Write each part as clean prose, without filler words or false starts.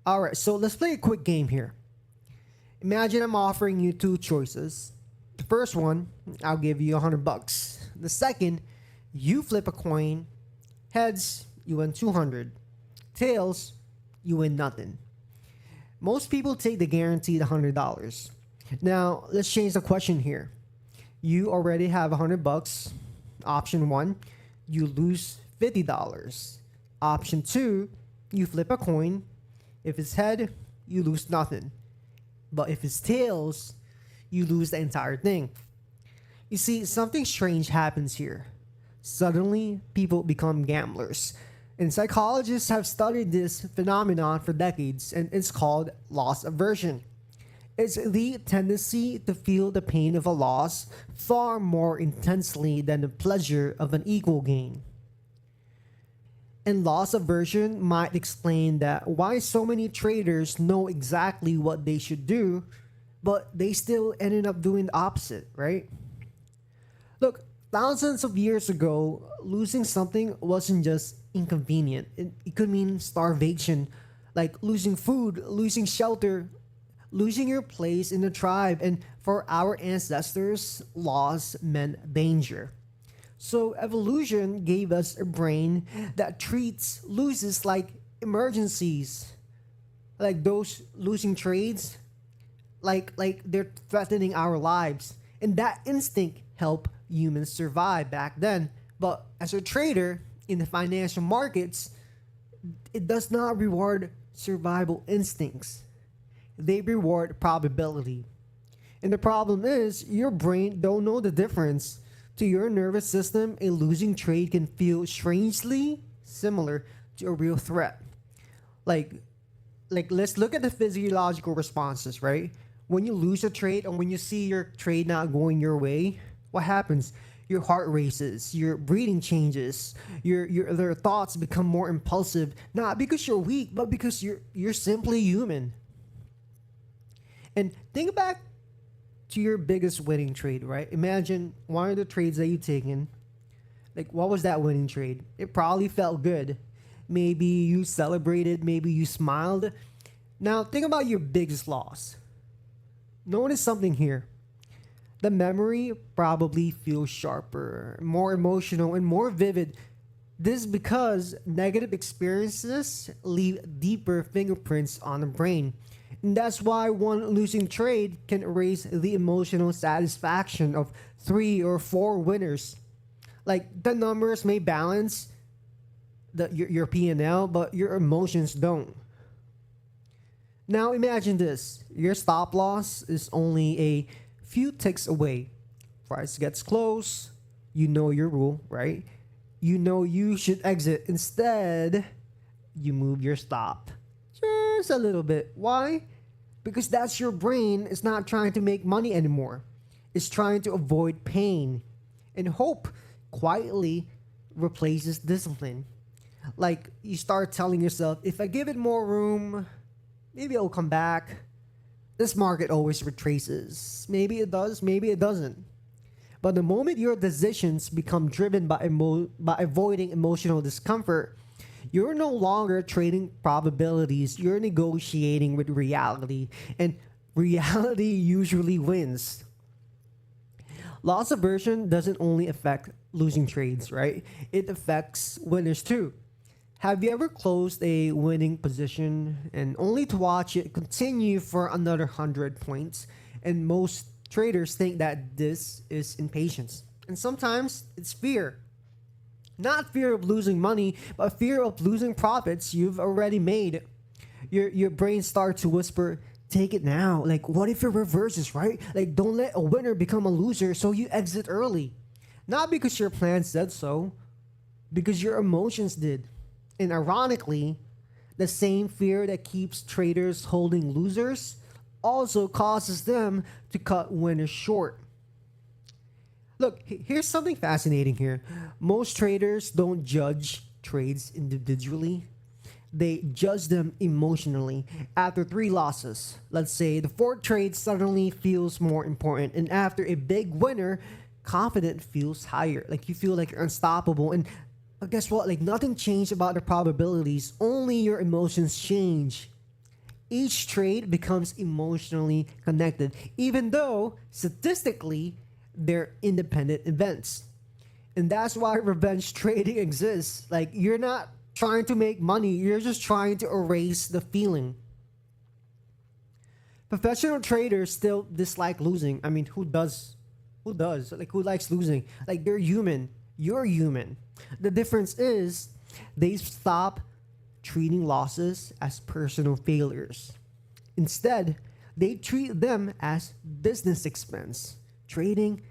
All right, so let's play a quick game here. Imagine I'm offering you two choices. The first one, I'll give you $100. The second, you flip a coin. Heads, you win 200. Tails, you win nothing. Most people take the guaranteed $100. Now, let's change the question here. You already have $100. Option 1, you lose $50. Option 2, you flip a coin. If it's head, you lose nothing. But if it's tails, you lose the entire thing. You see, something strange happens here. Suddenly, people become gamblers. And psychologists have studied this phenomenon for decades, and it's called loss aversion. It's the tendency to feel the pain of a loss far more intensely than the pleasure of an equal gain. And loss aversion might explain that why so many traders know exactly what they should do, but they still ended up doing the opposite, right? Look, thousands of years ago, losing something wasn't just inconvenient. It could mean starvation, like losing food, losing shelter, losing your place in the tribe. And for our ancestors, loss meant danger. So evolution gave us a brain that treats losses like emergencies, like those losing trades, like they're threatening our lives. And that instinct helped humans survive back then. But as a trader in the financial markets, it does not reward survival instincts. They reward probability. And the problem is your brain don't know the difference. To your nervous system, a losing trade can feel strangely similar to a real threat. Like let's look at the physiological responses, right? When you lose a trade or when you see your trade not going your way, what happens? Your heart races, your breathing changes, your thoughts become more impulsive, not because you're weak, but because you're simply human. And think back to your biggest winning trade, right? Imagine one of the trades that you've taken. Like, what was that winning trade? It probably felt good. Maybe you celebrated, maybe you smiled. Now, think about your biggest loss. Notice something here. The memory probably feels sharper, more emotional, and more vivid. This is because negative experiences leave deeper fingerprints on the brain. And that's why one losing trade can erase the emotional satisfaction of 3 or 4 winners. Like the numbers may balance your P&L, but your emotions don't. Now imagine this. Your stop loss is only a few ticks away. Price gets close. You know your rule, right? You know you should exit. Instead, you move your stop just a little bit. Why? Because that's your brain is not trying to make money anymore. It's trying to avoid pain. And hope quietly replaces discipline. Like you start telling yourself, if I give it more room, maybe it'll come back. This market always retraces. Maybe it does, maybe it doesn't. But the moment your decisions become driven by avoiding emotional discomfort, you're no longer trading probabilities. You're negotiating with reality. And reality usually wins. Loss aversion doesn't only affect losing trades, right? It affects winners too. Have you ever closed a winning position and only to watch it continue for another 100 points? And most traders think that this is impatience. And sometimes it's fear. Not fear of losing money, but fear of losing profits you've already made. Your brain starts to whisper, take it now. Like, what if it reverses, right? Like, don't let a winner become a loser, so you exit early. Not because your plan said so, because your emotions did. And ironically, the same fear that keeps traders holding losers also causes them to cut winners short. Look, here's something fascinating here. Most traders don't judge trades individually. They judge them emotionally. After 3 losses, let's say the 4th trade suddenly feels more important. And after a big winner, confidence feels higher. Like you feel like you're unstoppable. And guess what? Like nothing changed about the probabilities. Only your emotions change. Each trade becomes emotionally connected, even though statistically they're independent events. And that's why revenge trading exists. Like, you're not trying to make money, you're just trying to erase the feeling. Professional traders still dislike losing. I mean, who does? Who does? Like, who likes losing? Like, they're human. You're human. The difference is they stop treating losses as personal failures. Instead, they treat them as business expense. Trading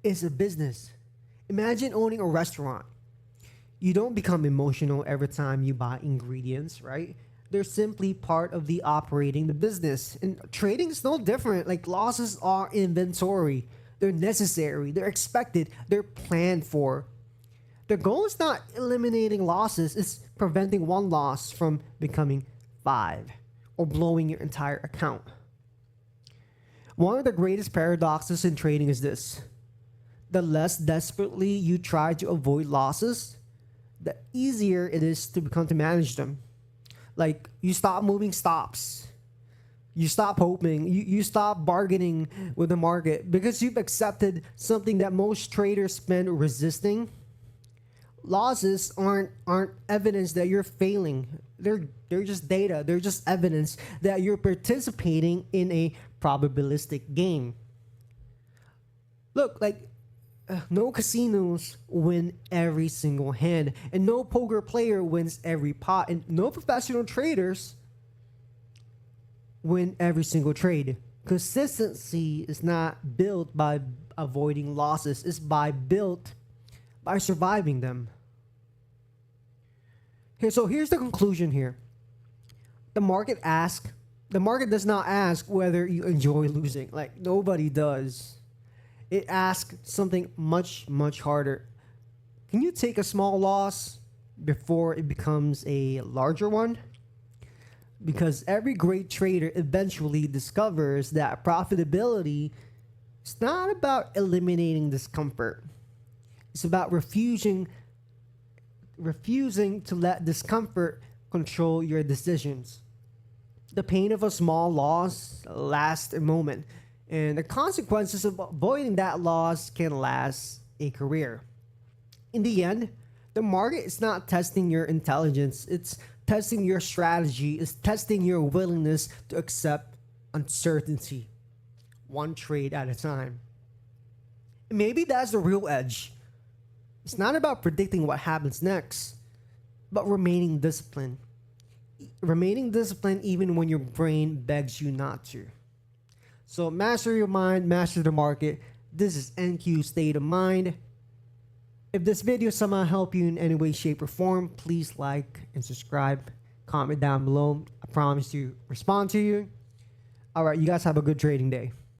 is a business. Imagine owning a restaurant. You don't become emotional every time you buy ingredients, right? They're simply part of the operating the business. And trading is no different. Like, losses are inventory. They're necessary. They're expected. They're planned for. The goal is not eliminating losses. It's preventing one loss from becoming 5 or blowing your entire account. One of the greatest paradoxes in trading is this. The less desperately you try to avoid losses, the easier it is to become to manage them. Like, you stop moving stops. You stop hoping. You stop bargaining with the market because you've accepted something that most traders spend resisting. Losses aren't evidence that you're failing. They're just data. They're just evidence that you're participating in a probabilistic game. Look, like, no casinos win every single hand, and no poker player wins every pot, and no professional traders win every single trade. Consistency is not built by avoiding losses, it's built by surviving them. So here's the conclusion here. The market does not ask whether you enjoy losing. Like, nobody does. It asks something much, much harder. Can you take a small loss before it becomes a larger one? Because every great trader eventually discovers that profitability is not about eliminating discomfort. It's about refusing to let discomfort control your decisions. The pain of a small loss lasts a moment, and the consequences of avoiding that loss can last a career. In the end, the market is not testing your intelligence, it's testing your strategy, it's testing your willingness to accept uncertainty, one trade at a time. And maybe that's the real edge. It's not about predicting what happens next, but remaining disciplined. Remaining disciplined even when your brain begs you not to. So master your mind, master the market. This is NQ State of Mind. If this video somehow helped you in any way, shape, or form, please like and subscribe. Comment down below. I promise to respond to you. All right, you guys have a good trading day.